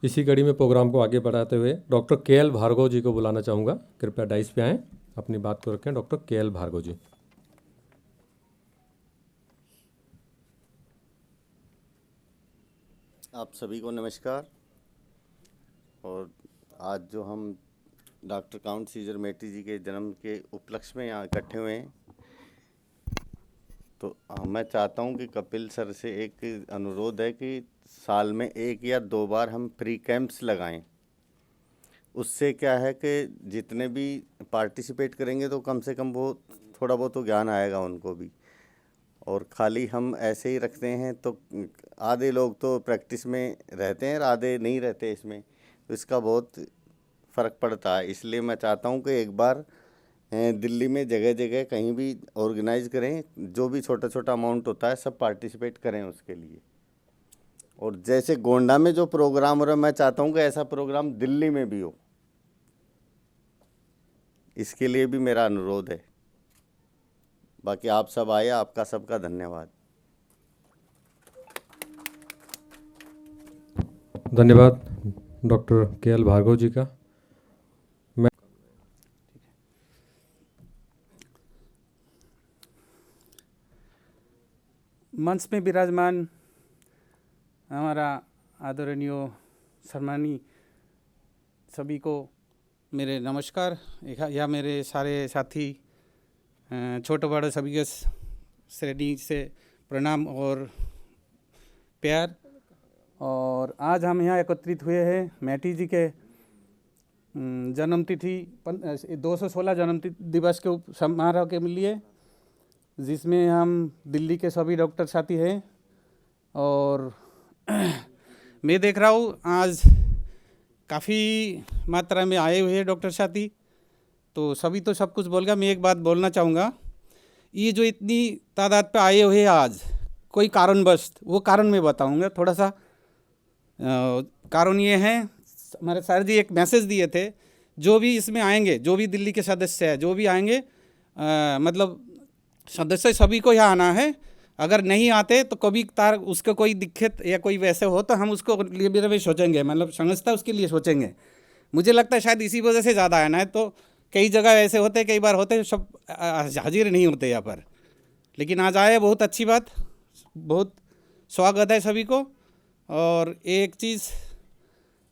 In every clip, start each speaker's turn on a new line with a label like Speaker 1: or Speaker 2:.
Speaker 1: इसी कड़ी में प्रोग्राम को आगे बढ़ाते हुए डॉक्टर के.एल. भार्गव जी को बुलाना चाहूँगा। कृपया डाइस पे आएँ, अपनी बात को रखें। Doctor K L. भार्गव जी।
Speaker 2: आप सभी को नमस्कार। और आज जो हम doctor count Caesar Mattei ji के जन्म के उपलक्ष्य में यहाँ इकट्ठे हुए हैं, तो मैं चाहता हूँ कि कपिल सर से एक अनुरोध है कि साल में 1 या 2 बार हम फ्री कैंप्स लगाएं। उससे क्या है कि जितने भी पार्टिसिपेट करेंगे तो कम से कम वो थोड़ा बहुत तो ज्ञान आएगा उनको भी। और खाली हम ऐसे ही रखते हैं तो आधे लोग तो प्रैक्टिस में रहते हैं और आधे नहीं रहते इसमें, तो इसका बहुत फ़र्क पड़ता है। इसलिए मैं चाहता हूँ कि एक बार दिल्ली में जगह जगह कहीं भी ऑर्गेनाइज करें, जो भी छोटा छोटा अमाउंट होता है सब पार्टिसिपेट करें उसके लिए। और जैसे गोंडा में जो प्रोग्राम हो रहा है, मैं चाहता हूँ कि ऐसा प्रोग्राम दिल्ली में भी हो। इसके लिए भी मेरा अनुरोध है। बाकी आप सब आए, आपका सबका धन्यवाद।
Speaker 1: धन्यवाद डॉक्टर के.एल. भार्गव जी का। मैं
Speaker 3: मंच में विराजमान हमारा आदरणीय सम्मानी सभी को मेरे नमस्कार, या मेरे सारे साथी छोटे बड़े सभी के श्रेणी से प्रणाम और प्यार। और आज हम यहाँ एकत्रित हुए हैं मेटी जी के जन्मतिथि 216 जन्म दिवस के समारोह के लिए, जिसमें हम दिल्ली के सभी डॉक्टर साथी हैं। और मैं देख रहा हूँ आज काफ़ी मात्रा में आए हुए हैं डॉक्टर साथी, तो सभी तो सब कुछ बोल गया। मैं एक बात बोलना चाहूँगा, ये जो इतनी तादाद पे आए हुए हैं आज, कोई कारणवश, वो कारण मैं बताऊँगा थोड़ा सा। कारण ये है, हमारे सर जी एक मैसेज दिए थे, जो भी इसमें आएंगे, जो भी दिल्ली के सदस्य हैं, जो भी आएंगे, मतलब सदस्य सभी को यहाँ आना है। अगर नहीं आते तो कभी तार उसको कोई दिक्कत या कोई वैसे हो तो हम उसको लिए भी सोचेंगे, मतलब संस्था उसके लिए सोचेंगे। मुझे लगता है शायद इसी वजह से ज़्यादा आना है। तो कई जगह ऐसे होते, कई बार होते सब हाजिर नहीं होते यहाँ पर, लेकिन आज आए, बहुत अच्छी बात, बहुत स्वागत है सभी को। और एक चीज़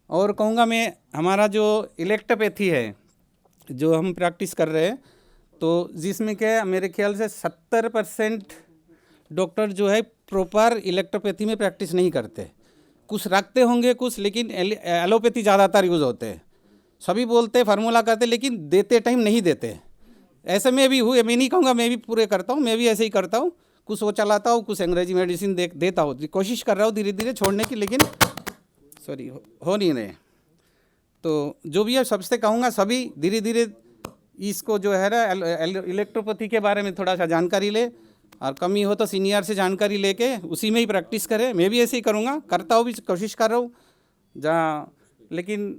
Speaker 3: और कहूँगा मैं, हमारा जो इलेक्ट्रोपैथी है जो हम प्रैक्टिस कर रहे हैं, तो जिसमें क्या मेरे ख्याल से 70% डॉक्टर जो है प्रॉपर इलेक्ट्रोपैथी में प्रैक्टिस नहीं करते। कुछ रखते होंगे कुछ, लेकिन एलोपैथी ज़्यादातर यूज़ होते हैं। सभी बोलते फार्मूला करते, लेकिन देते टाइम नहीं देते। ऐसे में भी हुए, मैं नहीं कहूँगा मैं भी पूरे करता हूँ, मैं भी ऐसे ही करता हूँ। कुछ वो चलाता हूँ, कुछ अंग्रेजी मेडिसिन देता हूँ, कोशिश कर रहा हूँ धीरे धीरे छोड़ने की, लेकिन सॉरी हो नहीं रहे। तो जो भी है सबसे कहूँगा, सभी धीरे धीरे इसको जो है ना इलेक्ट्रोपैथी के बारे में थोड़ा सा जानकारी ले, और कमी हो तो सीनियर से जानकारी लेके उसी में ही प्रैक्टिस करें। मैं भी ऐसे ही करूँगा, करता हूँ भी, कोशिश कर रहा हूँ जहाँ, लेकिन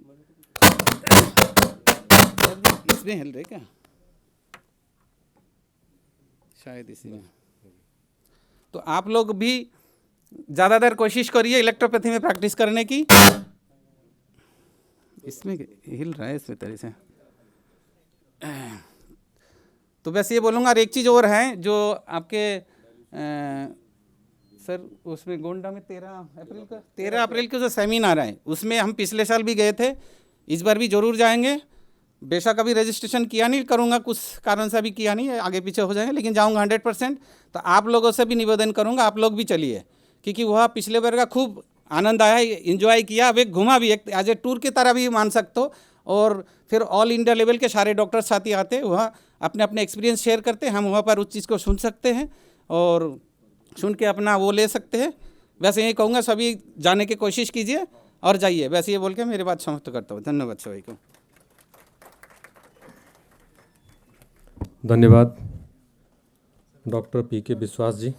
Speaker 3: इसमें हिल रहे क्या, शायद इसी में। तो आप लोग भी ज़्यादातर कोशिश करिए इलेक्ट्रोपैथी में प्रैक्टिस करने की। इसमें हिल रहा है इसमें तरह से। तो बस ये बोलूँगा। और एक चीज़ और है जो आपके सर, उसमें गोंडा में 13 अप्रैल का जो सेमिनार है, उसमें हम पिछले साल भी गए थे, इस बार भी ज़रूर जाएंगे। बेशक अभी रजिस्ट्रेशन किया नहीं, करूँगा, कुछ कारण से अभी किया नहीं, आगे पीछे हो जाएंगे, लेकिन जाऊँगा 100%। तो आप लोगों से भी निवेदन करूँगा, आप लोग भी चलिए, क्योंकि वह पिछले बार का खूब आनंद आया, इन्जॉय किया। अब एक घुमा भी, एक एज ए टूर की तरह भी मान सकते हो। और फिर ऑल इंडिया लेवल के सारे डॉक्टर साथी आते, वहाँ अपने अपने एक्सपीरियंस शेयर करते हैं, हम वहाँ पर उस चीज़ को सुन सकते हैं और सुन के अपना वो ले सकते हैं। वैसे यही कहूँगा, सभी जाने की कोशिश कीजिए और जाइए। वैसे ये बोल के मेरी बात समाप्त करता हूँ। धन्यवाद सभी को।
Speaker 1: धन्यवाद डॉक्टर पी.के. विश्वास जी।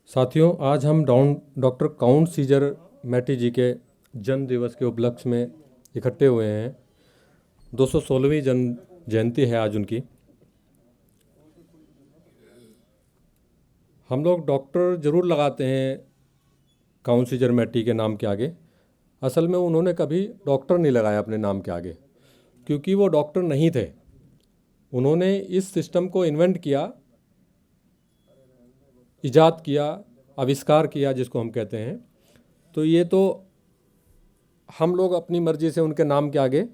Speaker 1: साथियों, आज हम doctor count Caesar Mattei ji के जन्म दिवस के उपलक्ष्य में इकट्ठे हुए हैं। 216वीं जन्म जयंती है आज उनकी। हम लोग डॉक्टर ज़रूर लगाते हैं काउंट सीजर मैटी के नाम के आगे। असल में उन्होंने कभी डॉक्टर नहीं लगाया अपने नाम के आगे, क्योंकि वो डॉक्टर नहीं थे। उन्होंने इस सिस्टम को इन्वेंट किया, इजाद किया, आविष्कार किया जिसको हम कहते हैं। तो ये तो हम लोग अपनी मर्ज़ी से उनके नाम के आगे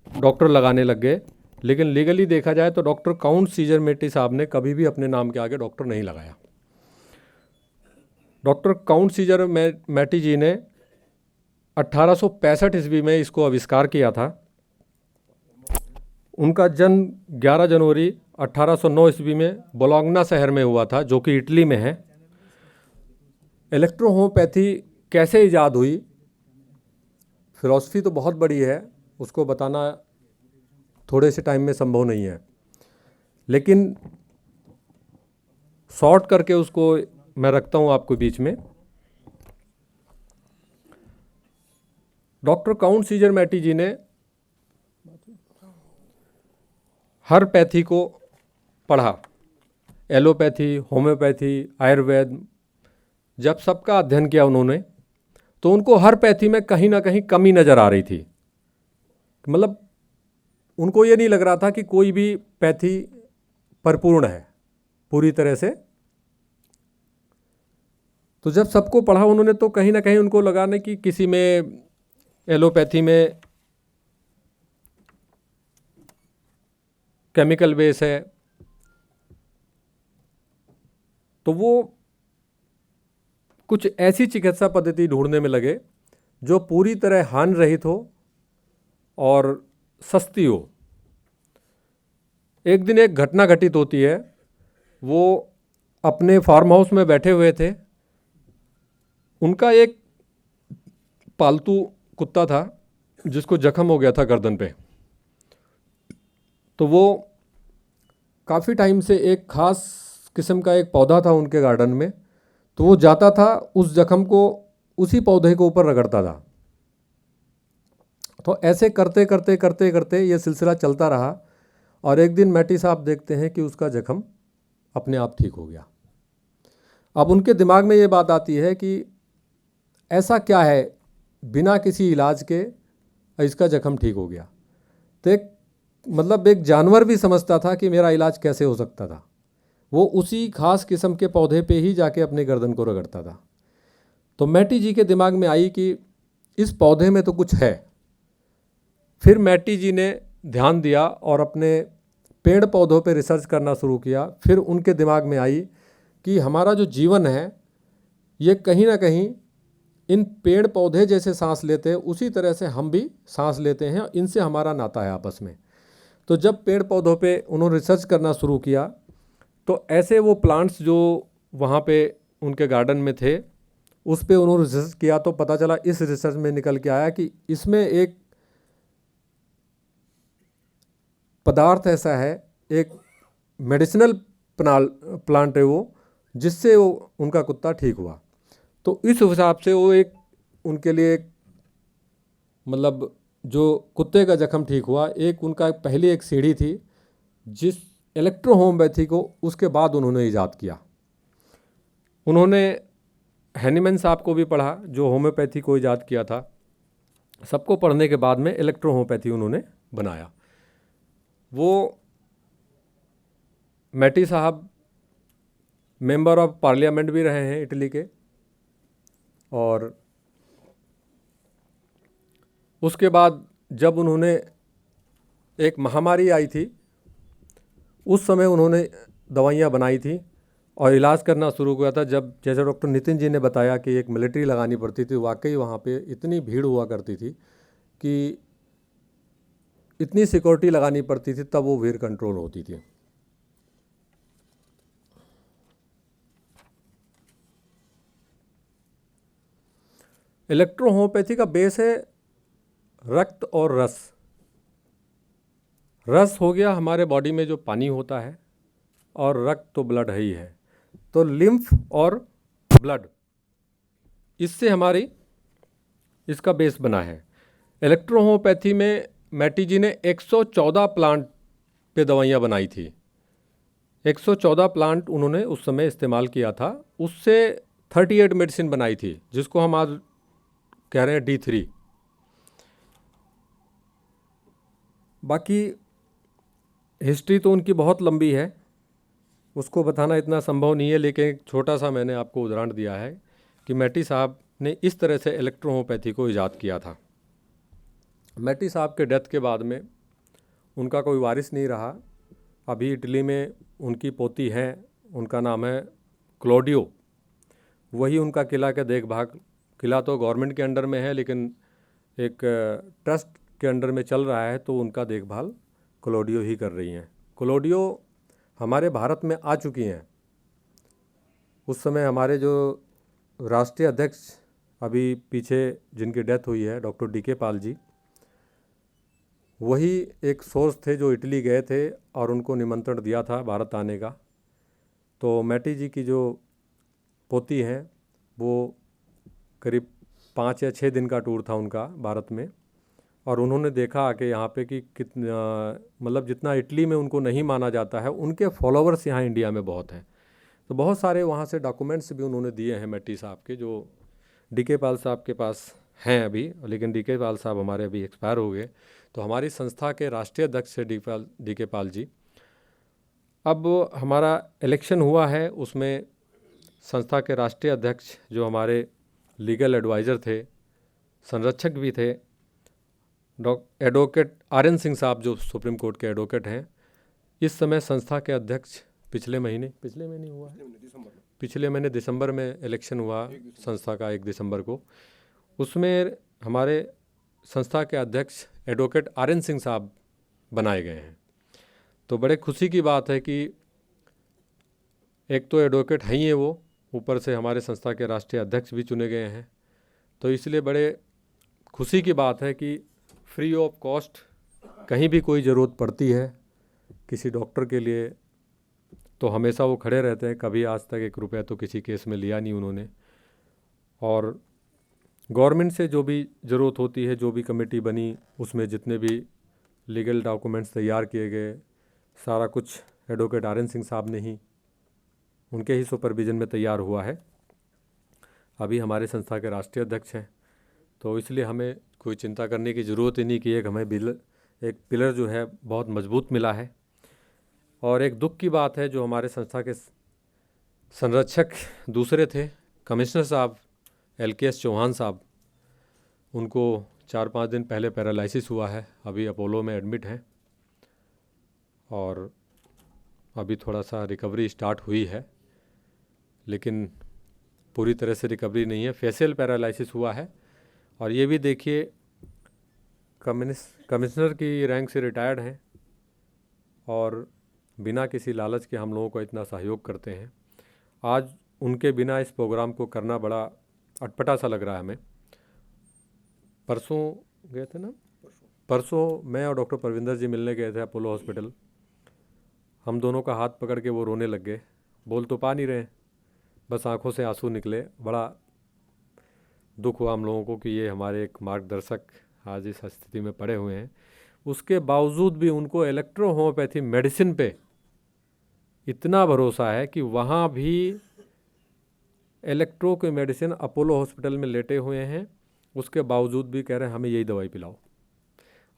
Speaker 1: डॉक्टर लगाने लग गए, लेकिन लीगली देखा जाए तो डॉक्टर काउंट सीजर मैटी साहब ने कभी भी अपने नाम के आगे डॉक्टर नहीं लगाया। डॉक्टर काउंट सीजर मैटी जी ने 1865 ईस्वी में इसको आविष्कार किया था। उनका जन्म 11 जनवरी 1809 ईस्वी में बोलोग्ना शहर में हुआ था, जो कि इटली में है। इलेक्ट्रोहोम्योपैथी कैसे ईजाद हुई, फिलॉसफी तो बहुत बड़ी है, उसको बताना थोड़े से टाइम में संभव नहीं है, लेकिन शॉर्ट करके उसको मैं रखता हूँ आपको बीच में। डॉक्टर काउंट सीजर मैटी जी ने हर पैथी को पढ़ा, एलोपैथी, होम्योपैथी, आयुर्वेद। जब सबका अध्ययन किया उन्होंने, तो उनको हर पैथी में कहीं ना कहीं कमी नज़र आ रही थी। मतलब उनको ये नहीं लग रहा था कि कोई भी पैथी परिपूर्ण है पूरी तरह से। तो जब सबको पढ़ा उन्होंने, तो कहीं ना कहीं उनको लगा ना कि किसी में एलोपैथी में केमिकल बेस है, तो वो कुछ ऐसी चिकित्सा पद्धति ढूंढने में लगे जो पूरी तरह हानि रहित हो और सस्ती हो। एक दिन एक घटना घटित होती है। वो अपने फार्म हाउस में बैठे हुए थे, उनका एक पालतू कुत्ता था जिसको जख्म हो गया था गर्दन पे। तो वो काफ़ी टाइम से एक ख़ास किस्म का एक पौधा था उनके गार्डन में, तो वो जाता था उस जख्म को उसी पौधे के ऊपर रगड़ता था। तो ऐसे करते करते करते करते ये सिलसिला चलता रहा, और एक दिन मैटी साहब देखते हैं कि उसका जख्म अपने आप ठीक हो गया। अब उनके दिमाग में ये बात आती है कि ऐसा क्या है बिना किसी इलाज के इसका जख्म ठीक हो गया। तो एक जानवर भी समझता था कि मेरा इलाज कैसे हो सकता था। वो उसी खास किस्म के पौधे पे ही जाके अपने गर्दन को रगड़ता था। तो मैटी जी के दिमाग में आई कि इस पौधे में तो कुछ है। फिर मैटी जी ने ध्यान दिया और अपने पेड़ पौधों पे रिसर्च करना शुरू किया। फिर उनके दिमाग में आई कि हमारा जो जीवन है ये कहीं ना कहीं इन पेड़ पौधे जैसे सांस लेते हैं उसी तरह से हम भी सांस लेते हैं, इनसे हमारा नाता है आपस में। तो जब पेड़ पौधों पे उन्होंने रिसर्च करना शुरू किया, तो ऐसे वो प्लांट्स जो वहाँ पे उनके गार्डन में थे उस पे उन्होंने रिसर्च किया, तो पता चला, इस रिसर्च में निकल के आया कि इसमें एक पदार्थ ऐसा है, एक मेडिसिनल प्लांट है वो, जिससे वो उनका कुत्ता ठीक हुआ। तो इस हिसाब से वो एक उनके लिए एक जो कुत्ते का जख्म ठीक हुआ, एक उनका पहली एक सीढ़ी थी जिस इलेक्ट्रोहोम्योपैथी को उसके बाद उन्होंने ईजाद किया। उन्होंने हैनीमैन साहब को भी पढ़ा जो होम्योपैथी को ईजाद किया था। सबको पढ़ने के बाद में इलेक्ट्रोहोम्योपैथी उन्होंने बनाया। वो मैटी साहब मेंबर ऑफ पार्लियामेंट भी रहे हैं इटली के, और उसके बाद जब उन्होंने एक महामारी आई थी उस समय उन्होंने दवाइयाँ बनाई थी और इलाज करना शुरू किया था। जब जैसे डॉक्टर नितिन जी ने बताया कि एक मिलिट्री लगानी पड़ती थी, वाकई वहाँ पे इतनी भीड़ हुआ करती थी कि इतनी सिक्योरिटी लगानी पड़ती थी, तब वो भीड़ कंट्रोल होती थी। इलेक्ट्रोहोम्योपैथी का बेस है रक्त और रस। रस हो गया हमारे बॉडी में जो पानी होता है, और रक्त तो ब्लड है ही है। तो लिम्फ और ब्लड, इससे हमारी इसका बेस बना है। इलेक्ट्रोहोम्योपैथी में मैटी जी ने 114 प्लांट पे दवाइयाँ बनाई थी। 114 प्लांट उन्होंने उस समय इस्तेमाल किया था, उससे 38 मेडिसिन बनाई थी, जिसको हम आज कह रहे हैं D3। बाकी हिस्ट्री तो उनकी बहुत लंबी है, उसको बताना इतना संभव नहीं है, लेकिन एक छोटा सा मैंने आपको उदाहरण दिया है कि मैटी साहब ने इस तरह से इलेक्ट्रोहोम्योपैथी को ईजाद किया था। मैटी साहब के डेथ के बाद में उनका कोई वारिस नहीं रहा। अभी इटली में उनकी पोती हैं, उनका नाम है क्लोडियो, वही उनका किला के देखभाल, किला तो गवर्नमेंट के अंडर में है लेकिन एक ट्रस्ट के अंडर में चल रहा है, तो उनका देखभाल क्लोडियो ही कर रही हैं। क्लोडियो हमारे भारत में आ चुकी हैं। उस समय हमारे जो राष्ट्रीय अध्यक्ष अभी पीछे जिनकी डेथ हुई है, डॉक्टर DK पाल जी, वही एक सोर्स थे जो इटली गए थे और उनको निमंत्रण दिया था भारत आने का। तो मैटी जी की जो पोती हैं, वो करीब 5 या 6 दिन का टूर था उनका भारत में, और उन्होंने देखा आके यहाँ पे कि कितना, मतलब जितना इटली में उनको नहीं माना जाता है, उनके फॉलोवर्स यहाँ इंडिया में बहुत हैं। तो बहुत सारे वहाँ से डॉक्यूमेंट्स भी उन्होंने दिए हैं मैटी साहब के, जो DK पाल साहब के पास हैं अभी, लेकिन DK पाल साहब हमारे अभी एक्सपायर हो गए। तो हमारी संस्था के राष्ट्रीय अध्यक्ष है DK पाल जी। अब हमारा इलेक्शन हुआ है, उसमें संस्था के राष्ट्रीय अध्यक्ष जो हमारे लीगल एडवाइज़र थे, संरक्षक भी थे, एडवोकेट RN सिंह साहब जो सुप्रीम कोर्ट के एडवोकेट हैं, इस समय संस्था के अध्यक्ष पिछले महीने हुआ है, पिछले महीने दिसंबर में इलेक्शन हुआ संस्था का 1 दिसंबर को। उसमें हमारे संस्था के अध्यक्ष एडवोकेट RN सिंह साहब बनाए गए हैं। तो बड़े खुशी की बात है कि एक तो एडवोकेट हैं ही है वो, ऊपर से हमारे संस्था के राष्ट्रीय अध्यक्ष भी चुने गए हैं। तो इसलिए बड़े खुशी की बात है कि फ्री ऑफ कॉस्ट कहीं भी कोई ज़रूरत पड़ती है किसी डॉक्टर के लिए, तो हमेशा वो खड़े रहते हैं। कभी आज तक 1 रुपया तो किसी केस में लिया नहीं उन्होंने। और गवर्नमेंट से जो भी ज़रूरत होती है, जो भी कमेटी बनी, उसमें जितने भी लीगल डॉक्यूमेंट्स तैयार किए गए, सारा कुछ एडवोकेट RN सिंह साहब ने ही, उनके ही सुपरविज़न में तैयार हुआ है। अभी हमारे संस्था के राष्ट्रीय अध्यक्ष हैं, तो इसलिए हमें कोई चिंता करने की ज़रूरत ही नहीं कि हमें एक पिलर जो है बहुत मजबूत मिला है। और एक दुख की बात है, जो हमारे संस्था के संरक्षक दूसरे थे, कमिश्नर साहब LKS चौहान साहब, उनको 4-5 दिन पहले पैरालिसिस हुआ है, अभी अपोलो में एडमिट हैं और अभी थोड़ा सा रिकवरी स्टार्ट हुई है, लेकिन पूरी तरह से रिकवरी नहीं है। फेशियल पैरालिसिस हुआ है। और ये भी देखिए, कमिश्नर की रैंक से रिटायर्ड हैं और बिना किसी लालच के हम लोगों को इतना सहयोग करते हैं। आज उनके बिना इस प्रोग्राम को करना बड़ा अटपटा सा लग रहा है हमें। परसों गए थे ना, परसों मैं और डॉक्टर परविंदर जी मिलने गए थे अपोलो हॉस्पिटल। हम दोनों का हाथ पकड़ के वो रोने लग गए, बोल तो पा नहीं रहे, बस आंखों से आंसू निकले। बड़ा दुख हुआ हम लोगों को कि ये हमारे एक मार्गदर्शक आज इस स्थिति में पड़े हुए हैं। उसके बावजूद भी उनको इलेक्ट्रो होम्योपैथी मेडिसिन पे इतना भरोसा है कि वहाँ भी इलेक्ट्रो की मेडिसिन अपोलो हॉस्पिटल में लेटे हुए हैं, उसके बावजूद भी कह रहे हैं हमें यही दवाई पिलाओ।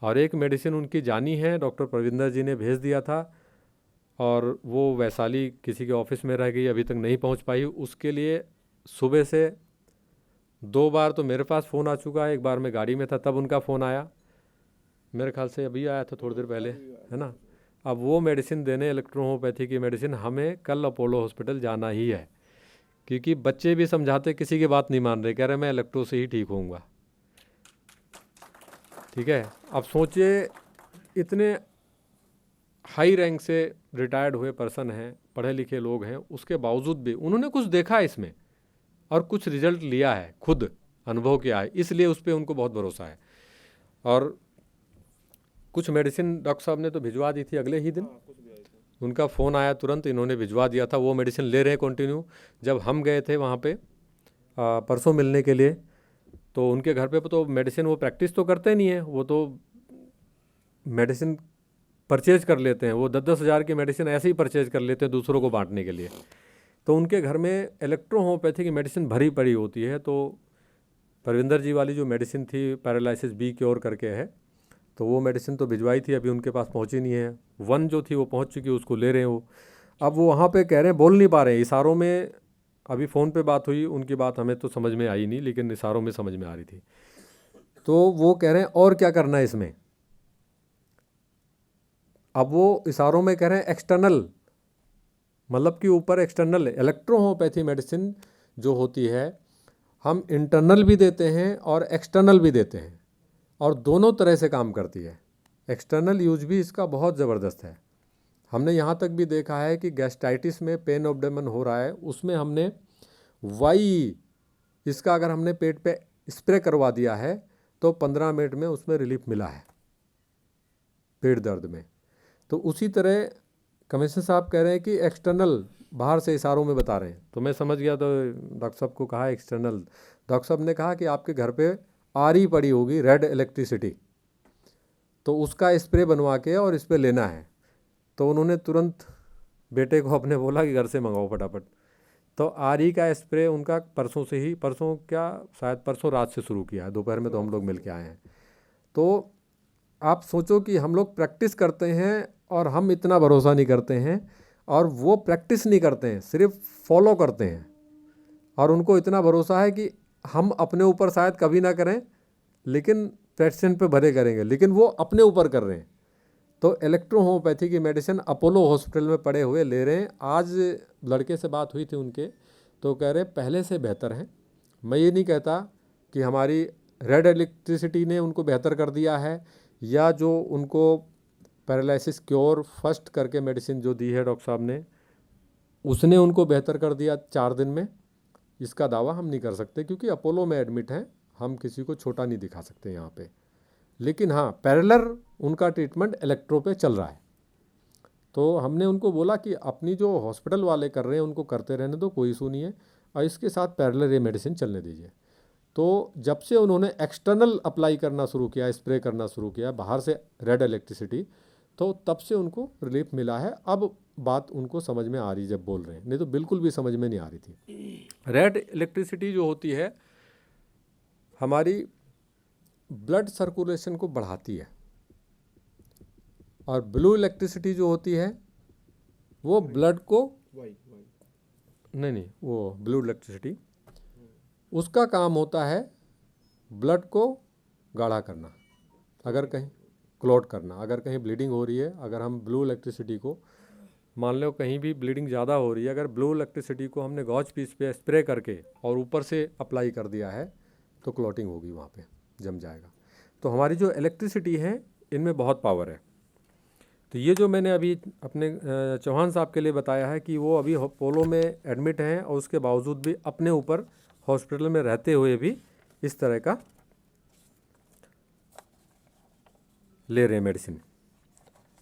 Speaker 1: और एक मेडिसिन उनकी जानी है, डॉक्टर परविंदर जी ने भेज दिया था और वो वैशाली किसी के ऑफिस में रह गई, अभी तक नहीं पहुंच पाई। उसके लिए सुबह से 2 बार तो मेरे पास फ़ोन आ चुका है, 1 बार मैं गाड़ी में था तब उनका फ़ोन आया, मेरे ख्याल से अभी आया था थोड़ी देर पहले, है ना। अब वो मेडिसिन देने, इलेक्ट्रो होम्योपैथी की मेडिसिन, हमें कल अपोलो हॉस्पिटल जाना ही है, क्योंकि बच्चे भी समझाते किसी की बात नहीं मान रहे, कह रहे मैं इलेक्ट्रो से ही ठीक होऊंगा। ठीक है, अब सोचिए इतने हाई रैंक से रिटायर्ड हुए पर्सन हैं, पढ़े लिखे लोग हैं, उसके बावजूद भी उन्होंने कुछ देखा इसमें और कुछ रिजल्ट लिया है, खुद अनुभव किया है, इसलिए उस पर उनको बहुत भरोसा है। और कुछ मेडिसिन डॉक्टर साहब ने तो भिजवा दी थी अगले ही दिन, उनका फ़ोन आया तुरंत, इन्होंने भिजवा दिया था, वो मेडिसिन ले रहे हैं कंटिन्यू। जब हम गए थे वहाँ पे परसों मिलने के लिए, तो उनके घर पे तो मेडिसिन वो प्रैक्टिस तो करते नहीं है, वो तो मेडिसिन परचेज कर लेते हैं, वो 10-10 हज़ार की मेडिसिन ऐसे ही परचेज कर लेते हैं दूसरों को बांटने के लिए। तो उनके घर में इलेक्ट्रो होम्योपैथी की मेडिसिन भरी पड़ी होती है। तो परविंदर जी वाली जो मेडिसिन थी पैरालिसिस बी क्योर करके है, तो वो मेडिसिन तो भिजवाई थी, अभी उनके पास पहुंची नहीं है। 1 जो थी वो पहुंच चुकी, उसको ले रहे हैं वो। अब वो वहाँ पे कह रहे हैं, बोल नहीं पा रहे हैं, इशारों में। अभी फ़ोन पे बात हुई, उनकी बात हमें तो समझ में आई नहीं, लेकिन इशारों में समझ में आ रही थी। तो वो कह रहे हैं और क्या करना है इसमें। अब वो इशारों में कह रहे हैं एक्सटर्नल, मतलब कि ऊपर एक्सटर्नल इलेक्ट्रो होम्योपैथी मेडिसिन जो होती है, हम इंटरनल भी देते हैं और एक्सटर्नल भी देते हैं, और दोनों तरह से काम करती है। एक्सटर्नल यूज भी इसका बहुत ज़बरदस्त है। हमने यहाँ तक भी देखा है कि गैस्ट्राइटिस में पेन एब्डोमेन हो रहा है, उसमें हमने वाई इसका अगर हमने पेट पे स्प्रे करवा दिया है तो 15 मिनट में उसमें रिलीफ मिला है पेट दर्द में। तो उसी तरह कमिश्नर साहब कह रहे हैं कि एक्सटर्नल बाहर से इशारों में बता रहे हैं, तो मैं समझ गया। तो डॉक्टर साहब को कहा एक्सटर्नल, डॉक्टर साहब ने कहा कि आपके घर पे आरी पड़ी होगी रेड इलेक्ट्रिसिटी, तो उसका स्प्रे बनवा के और इस पर लेना है। तो उन्होंने तुरंत बेटे को अपने बोला कि घर से मंगाओ फटाफट। तो आरी का स्प्रे उनका परसों से ही, परसों क्या शायद परसों रात से शुरू किया है, दोपहर में तो हम लोग मिल के आए हैं। तो आप सोचो कि हम लोग प्रैक्टिस करते हैं और हम इतना भरोसा नहीं करते हैं, और वो प्रैक्टिस नहीं करते हैं, सिर्फ फॉलो करते हैं, और उनको इतना भरोसा है कि हम अपने ऊपर शायद कभी ना करें, लेकिन पेशेंट पे भरे करेंगे, लेकिन वो अपने ऊपर कर रहे हैं। तो इलेक्ट्रो होम्योपैथी की मेडिसिन अपोलो हॉस्पिटल में पड़े हुए ले रहे हैं। आज लड़के से बात हुई थी उनके, तो कह रहे पहले से बेहतर हैं। मैं ये नहीं कहता कि हमारी रेड इलेक्ट्रिसिटी ने उनको बेहतर कर दिया है, या जो उनको पैरालिसिस क्योर फर्स्ट करके मेडिसिन जो दी है डॉक्टर साहब ने, उसने उनको बेहतर कर दिया 4 दिन में। इसका दावा हम नहीं कर सकते, क्योंकि अपोलो में एडमिट हैं, हम किसी को छोटा नहीं दिखा सकते यहाँ पे। लेकिन हाँ, पैरेलल उनका ट्रीटमेंट इलेक्ट्रो पे चल रहा है। तो हमने उनको बोला कि अपनी जो हॉस्पिटल वाले कर रहे हैं उनको करते रहने दो, कोई इशू नहीं है, और इसके साथ पैरेलल ये मेडिसिन चलने दीजिए। तो जब से उन्होंने एक्सटर्नल अप्लाई करना शुरू किया, स्प्रे करना शुरू किया बाहर से रेड इलेक्ट्रिसिटी, तो तब से उनको रिलीफ मिला है। अब बात उनको समझ में आ रही जब बोल रहे हैं, नहीं तो बिल्कुल भी समझ में नहीं आ रही थी। रेड इलेक्ट्रिसिटी जो होती है हमारी ब्लड सर्कुलेशन को बढ़ाती है, और ब्लू इलेक्ट्रिसिटी जो होती है वो ब्लड को नहीं, वो ब्लू इलेक्ट्रिसिटी उसका काम होता है ब्लड को गाढ़ा करना, अगर कहीं क्लॉट करना, अगर कहीं ब्लीडिंग हो रही है, अगर हम ब्लू इलेक्ट्रिसिटी को, मान लो कहीं भी ब्लीडिंग ज़्यादा हो रही है, अगर ब्लू इलेक्ट्रिसिटी को हमने गॉज पीस पे स्प्रे करके और ऊपर से अप्लाई कर दिया है तो क्लॉटिंग होगी, वहाँ पे जम जाएगा। तो हमारी जो इलेक्ट्रिसिटी है इनमें बहुत पावर है। तो ये जो मैंने अभी अपने चौहान साहब के लिए बताया है कि वो अभी अपोलो में एडमिट हैं, और उसके बावजूद भी अपने ऊपर हॉस्पिटल में रहते हुए भी इस तरह का ले रहे हैं मेडिसिन।